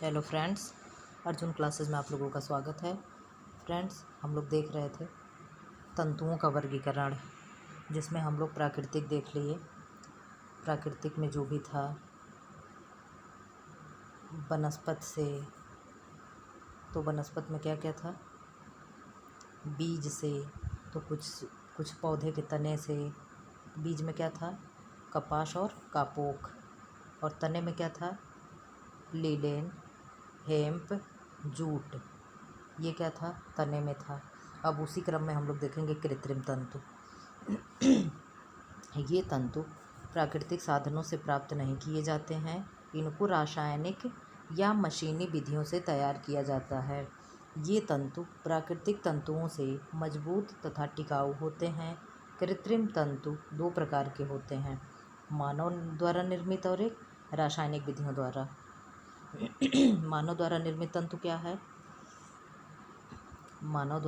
Hello friends, Arjun classes में आप लोगों का स्वागत है। फ्रेंड्स, हम लोग देख रहे थे तंतुओं का वर्गीकरण, जिसमें हम लोग प्राकृतिक देख लिए। प्राकृतिक में जो भी था, वनस्पत से, तो वनस्पत में क्या क्या था, बीज से, तो कुछ पौधे के तने से। बीज में क्या था, कपास और कापोक, और तने में क्या था, लीलेन, हेम्प, जूट। ये क्या था, तने में था। अब उसी क्रम में हम लोग देखेंगे कृत्रिम तंतु। ये तंतु प्राकृतिक साधनों से प्राप्त नहीं किए जाते हैं, इनको रासायनिक या मशीनी विधियों से तैयार किया जाता है। ये तंतु प्राकृतिक तंतुओं से मजबूत तथा टिकाऊ होते हैं। कृत्रिम तंतु दो प्रकार के होते हैं, मानव द्वारा निर्मित और एक रासायनिक विधियों द्वारा। मानव द्वारा निर्मित तंतु क्या है? मानव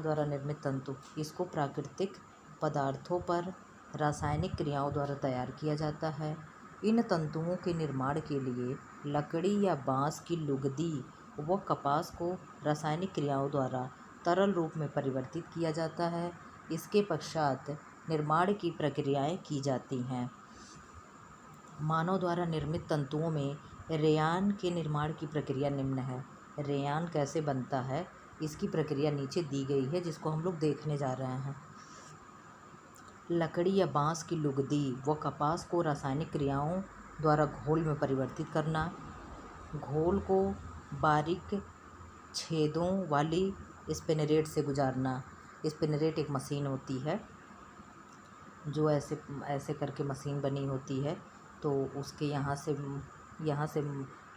द्वारा निर्मित तंतु, इसको प्राकृतिक पदार्थों पर रासायनिक क्रियाओं द्वारा तैयार किया जाता है। इन तंतुओं के निर्माण के लिए लकड़ी या बांस की लुगदी व कपास को रासायनिक क्रियाओं द्वारा तरल रूप में परिवर्तित किया जाता है। इसके पश्चात निर्माण की प्रक्रियाएं की जाती हैं। मानव द्वारा निर्मित तंतुओं में रेयान के निर्माण की प्रक्रिया निम्न है। रेयान कैसे बनता है, इसकी प्रक्रिया नीचे दी गई है, जिसको हम लोग देखने जा रहे हैं। लकड़ी या बांस की लुगदी व कपास को रासायनिक क्रियाओं द्वारा घोल में परिवर्तित करना। घोल को बारीक छेदों वाली स्पिनरेट से गुजारना। स्पिनरेट एक मशीन होती है, जो ऐसे करके मशीन बनी होती है। तो उसके यहाँ से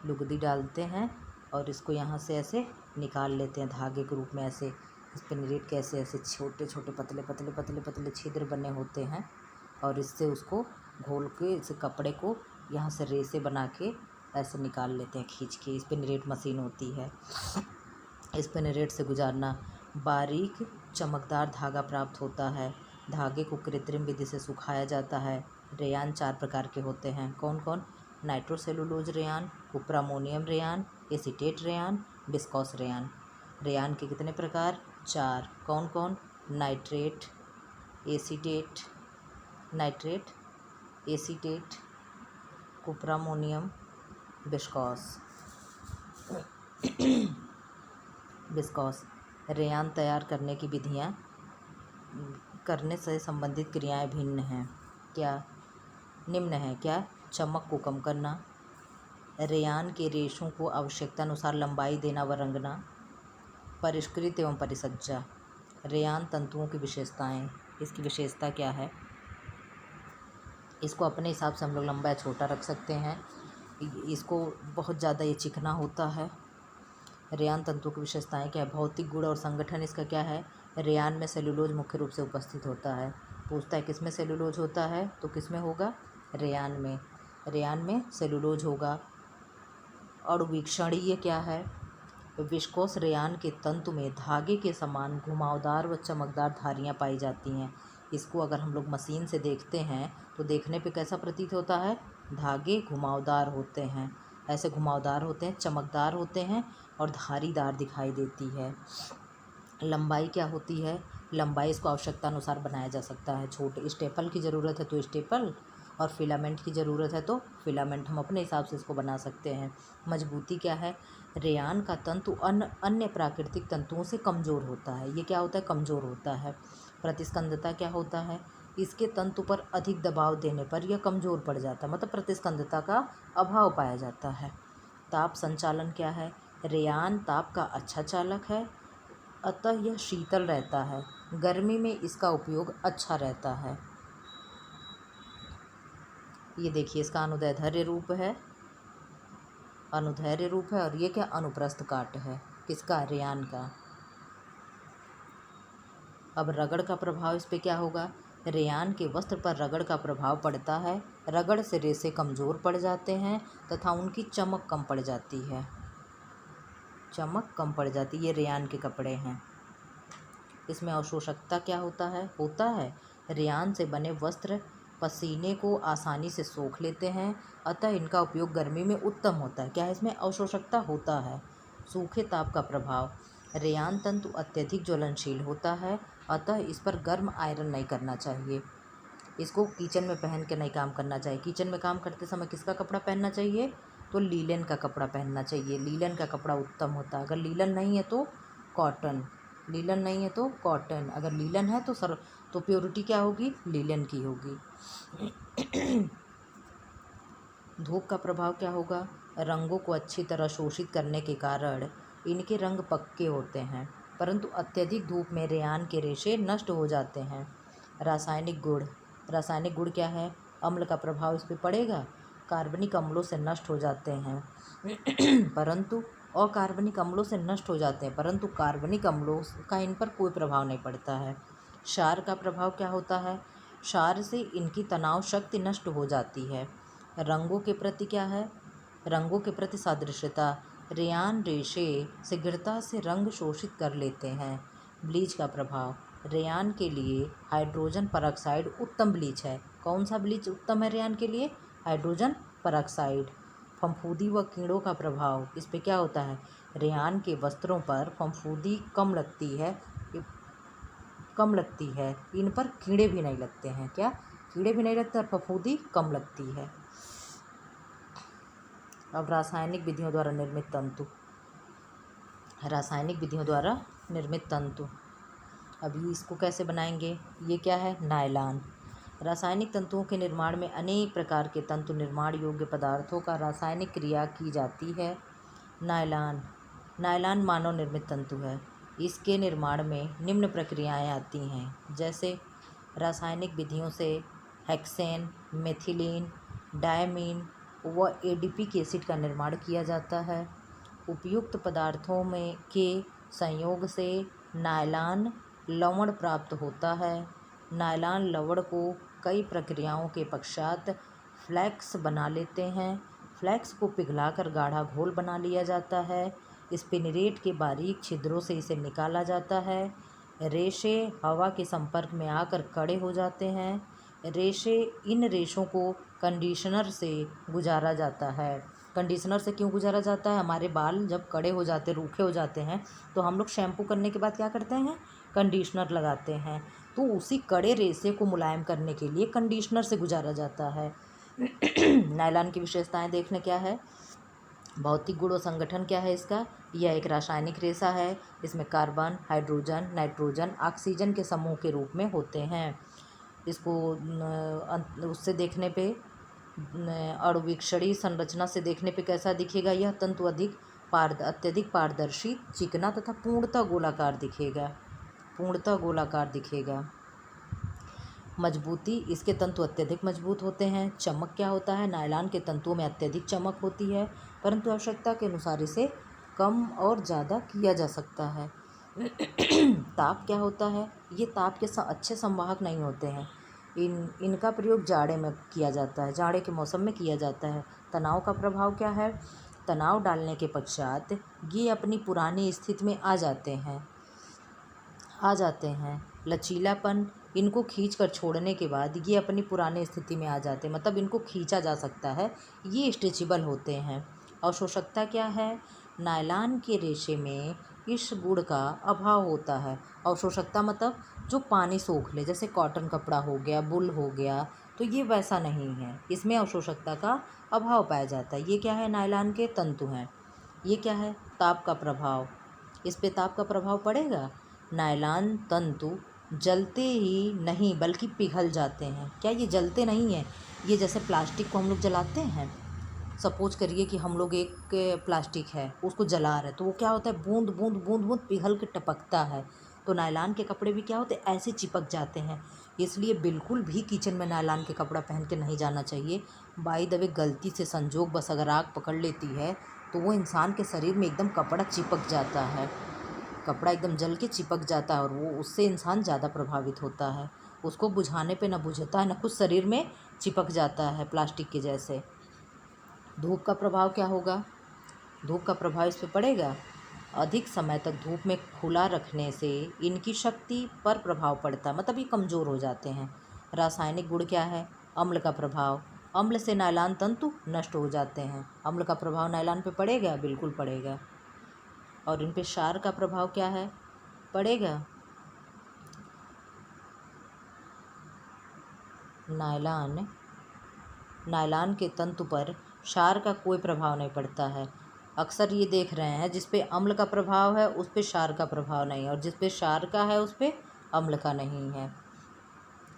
लुगदी डालते हैं और इसको यहाँ से ऐसे निकाल लेते हैं धागे के रूप में। ऐसे स्पिनरेट के ऐसे छोटे छोटे पतले छिद्र बने होते हैं, और इससे उसको घोल के इस कपड़े को यहाँ से रेसे बना के ऐसे निकाल लेते हैं खींच के। स्पिनरेट मशीन होती है। स्पिनरेट से गुजारना, बारीक चमकदार धागा प्राप्त होता है। धागे को कृत्रिम विधि से सुखाया जाता है। रेयान 4 प्रकार के होते हैं। कौन कौन? Nitrocellulose rayon, cuprammonium rayon, acetate rayon, viscose rayon. Rayon के कितने प्रकार? 4। कौन कौन? Nitrate, acetate, cuprammonium, viscose. Rayon तैयार करने की विधियाँ, करने से संबंधित क्रियाएं भिन्न हैं। क्या? निम्न है। क्या? चमक को कम करना, रेयान के रेशों को आवश्यकतानुसार लंबाई देना व रंगना, परिष्कृत एवं परिसज्जा। रेयान तंतुओं की विशेषताएं, इसकी विशेषता क्या है? इसको अपने हिसाब से हम लोग लंबा या छोटा रख सकते हैं। इसको बहुत ज़्यादा ये चिकना होता है। रेयान तंतु की विशेषताएं क्या है? भौतिक गुण और संगठन इसका क्या है? रेयान में सेलुलोज मुख्य रूप से उपस्थित होता है। पूछता है किसमें सेलुलोज होता है, तो किसमें होगा? रेयान में। रेयान में सेलुलोज होगा। अणुवीक्षणीय क्या है? विस्कोस रेयान के तंतु में धागे के समान घुमावदार व चमकदार धारियाँ पाई जाती हैं। इसको अगर हम लोग मशीन से देखते हैं तो देखने पे कैसा प्रतीत होता है? धागे घुमावदार होते हैं, ऐसे घुमावदार होते हैं, चमकदार होते हैं और धारीदार दिखाई देती है। लंबाई क्या होती है? लंबाई इसको आवश्यकता अनुसार बनाया जा सकता है। छोटे स्टेपल की ज़रूरत है तो स्टेपल, और फिलामेंट की ज़रूरत है तो फिलामेंट, हम अपने हिसाब से इसको बना सकते हैं। मजबूती क्या है? रेयान का तंतु अन्य प्राकृतिक तंतुओं से कमज़ोर होता है। ये क्या होता है? कमज़ोर होता है। प्रतिस्कंदता क्या होता है? इसके तंतु पर अधिक दबाव देने पर यह कमज़ोर पड़ जाता है, मतलब प्रतिस्कंदता का अभाव पाया जाता है। ताप संचालन क्या है? रेयान ताप का अच्छा चालक है, अतः यह शीतल रहता है। गर्मी में इसका उपयोग अच्छा रहता है। ये देखिए, इसका अनुदैर्ध्य रूप है, और ये क्या? अनुप्रस्थ काट है। किसका? रेयान का। अब रगड़ का प्रभाव इस पे क्या होगा? रेयान के वस्त्र पर रगड़ का प्रभाव पड़ता है। रगड़ से रेशे कमज़ोर पड़ जाते हैं तथा उनकी चमक कम पड़ जाती है। ये रेयान के कपड़े हैं। इसमें अवशोषकता क्या होता है? रेयान से बने वस्त्र पसीने को आसानी से सोख लेते हैं, अतः इनका उपयोग गर्मी में उत्तम होता है। क्या है इसमें? अवशोषकता होता है। सूखे ताप का प्रभाव, रेयान तंतु अत्यधिक ज्वलनशील होता है, अतः इस पर गर्म आयरन नहीं करना चाहिए। इसको किचन में पहन के नहीं काम करना चाहिए। किचन में काम करते समय किसका कपड़ा पहनना चाहिए? तो लीलन का कपड़ा पहनना चाहिए। लीलन का कपड़ा उत्तम होता है। अगर लीलन नहीं है तो कॉटन, लीलन नहीं है तो कॉटन, अगर लीलन है तो प्योरिटी क्या होगी? लीलन की होगी। धूप का प्रभाव क्या होगा? रंगों को अच्छी तरह शोषित करने के कारण इनके रंग पक्के होते हैं, परंतु अत्यधिक धूप में रेयान के रेशे नष्ट हो जाते हैं। रासायनिक गुण, रासायनिक गुण क्या है? अम्ल का प्रभाव इस पर पड़ेगा, कार्बनिक अम्लों से नष्ट हो जाते हैं परंतु अकार्बनिक अम्लों से नष्ट हो जाते हैं, परंतु कार्बनिक अम्लों का इन पर कोई प्रभाव नहीं पड़ता है। क्षार का प्रभाव क्या होता है? क्षार से इनकी तनाव शक्ति नष्ट हो जाती है। रंगों के प्रति क्या है? रंगों के प्रति सादृश्यता, रेयान रेशे शीघ्रता से रंग शोषित कर लेते हैं। ब्लीच का प्रभाव, रेयान के लिए हाइड्रोजन परऑक्साइड उत्तम ब्लीच है। कौन सा ब्लीच उत्तम है रेयान के लिए? Hydrogen peroxide. फफूंदी व कीड़ों का प्रभाव, इस पे क्या होता है? रेयान के वस्त्रों पर फफूंदी कम लगती है, इन पर कीड़े भी नहीं लगते हैं। क्या? कीड़े भी नहीं लगते और फफूंदी कम लगती है। अब रासायनिक विधियों द्वारा निर्मित तंतु, रासायनिक विधियों द्वारा निर्मित तंतु, अभी इसको कैसे बनाएंगे? ये क्या है? नायलॉन। रासायनिक तंतुओं के निर्माण में अनेक प्रकार के तंतु निर्माण योग्य पदार्थों का रासायनिक क्रिया की जाती है। नायलॉन, नायलॉन मानव निर्मित तंतु है। इसके निर्माण में निम्न प्रक्रियाएं आती हैं, जैसे रासायनिक विधियों से हेक्सेन, मेथिलीन, डायमीन व एडिपिक एसिड का निर्माण किया जाता है। उपयुक्त पदार्थों में के संयोग से नायलॉन लवण प्राप्त होता है। नायलॉन लवण को कई प्रक्रियाओं के पश्चात फ्लैक्स बना लेते हैं। फ्लैक्स को पिघलाकर गाढ़ा घोल बना लिया जाता है। स्पिनरेट के बारीक छिद्रों से इसे निकाला जाता है। रेशे हवा के संपर्क में आकर कड़े हो जाते हैं। इन रेशों को कंडीशनर से गुजारा जाता है। कंडीशनर से क्यों गुजारा जाता है? हमारे बाल जब कड़े हो जाते, रूखे हो जाते हैं, तो हम लोग शैम्पू करने के बाद क्या करते हैं? कंडीशनर लगाते हैं। तो उसी कड़े रेशे को मुलायम करने के लिए कंडीशनर से गुजारा जाता है। नायलॉन की विशेषताएं देखने क्या है? भौतिक गुण और संगठन क्या है इसका? यह एक रासायनिक रेशा है। इसमें कार्बन, हाइड्रोजन, नाइट्रोजन, ऑक्सीजन के समूह के रूप में होते हैं। इसको उससे देखने पे, अणुवीक्षणीय संरचना से देखने पे कैसा दिखेगा? यह तंतु अत्यधिक पारदर्शी, चिकना तथा पूर्णतः गोलाकार दिखेगा। मजबूती, इसके तंतु अत्यधिक मजबूत होते हैं। चमक क्या होता है? नायलॉन के तंतुओं में अत्यधिक चमक होती है, परंतु आवश्यकता के अनुसार इसे कम और ज़्यादा किया जा सकता है। ताप क्या होता है? ये ताप के अच्छे संवाहक नहीं होते हैं। इनका प्रयोग जाड़े में किया जाता है, जाड़े के मौसम में किया जाता है। तनाव का प्रभाव क्या है? तनाव डालने के पश्चात ये अपनी पुरानी स्थिति में आ जाते हैं। लचीलापन, इनको खींचकर छोड़ने के बाद ये अपनी पुरानी स्थिति में आ जाते हैं, मतलब इनको खींचा जा सकता है, ये स्ट्रेचेबल होते हैं। अवशोषकता क्या है? नायलॉन के रेशे में इस गुण का अभाव होता है। अवशोषकता मतलब जो पानी सोख ले, जैसे कॉटन कपड़ा हो गया, वुल हो गया, तो ये वैसा नहीं है, इसमें अवशोषकता का अभाव पाया जाता है। ये क्या है? नायलॉन के तंतु हैं। ये क्या है? ताप का प्रभाव, इस पे ताप का प्रभाव पड़ेगा। नायलॉन तंतु जलते ही नहीं बल्कि पिघल जाते हैं। क्या ये जलते नहीं हैं? ये जैसे प्लास्टिक को हम लोग जलाते हैं, सपोज करिए कि हम लोग एक प्लास्टिक है उसको जला रहे, तो वो क्या होता है? बूंद बूंद बूंद बूंद पिघल के टपकता है। तो नायलॉन के कपड़े भी क्या होते हैं? ऐसे चिपक जाते हैं। इसलिए बिल्कुल भी किचन में नायलॉन के कपड़ा पहन के नहीं जाना चाहिए। बाय द वे, गलती से संजोग बस अगर आग पकड़ लेती है तो वो इंसान के शरीर में एकदम कपड़ा चिपक जाता है, कपड़ा एकदम जल के चिपक जाता है और वो उससे इंसान ज़्यादा प्रभावित होता है। उसको बुझाने पे ना बुझता है, ना कुछ शरीर में चिपक जाता है प्लास्टिक के जैसे। धूप का प्रभाव क्या होगा? धूप का प्रभाव इस पे पड़ेगा। अधिक समय तक धूप में खुला रखने से इनकी शक्ति पर प्रभाव पड़ता है, मतलब ये कमज़ोर हो जाते हैं। रासायनिक गुण क्या है? अम्ल का प्रभाव, अम्ल से नायलॉन तंतु नष्ट हो जाते हैं। अम्ल का प्रभाव नायलॉन पे पड़ेगा, बिल्कुल पड़ेगा। और इन पे क्षार का प्रभाव क्या है, पड़ेगा। नायलॉन के तंतु पर क्षार का कोई प्रभाव नहीं पड़ता है। अक्सर ये देख रहे हैं जिस पे अम्ल का प्रभाव है उस पे क्षार का प्रभाव नहीं, और जिस पे क्षार का है उस पे अम्ल का नहीं है।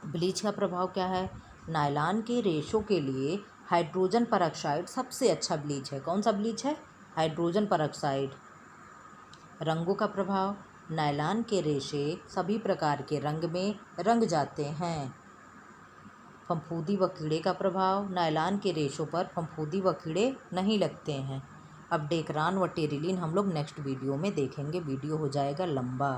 ब्लीच का प्रभाव क्या है, नायलॉन के रेशों के लिए हाइड्रोजन परऑक्साइड सबसे अच्छा ब्लीच है। कौन सा ब्लीच है, हाइड्रोजन परऑक्साइड। रंगों का प्रभाव, नायलॉन के रेशे सभी प्रकार के रंग में रंग जाते हैं। फफूंदी व कीड़े का प्रभाव, नायलॉन के रेशों पर फफूंदी व कीड़े नहीं लगते हैं। अब डेक्रान व टेरिलीन हम लोग नेक्स्ट वीडियो में देखेंगे, वीडियो हो जाएगा लंबा।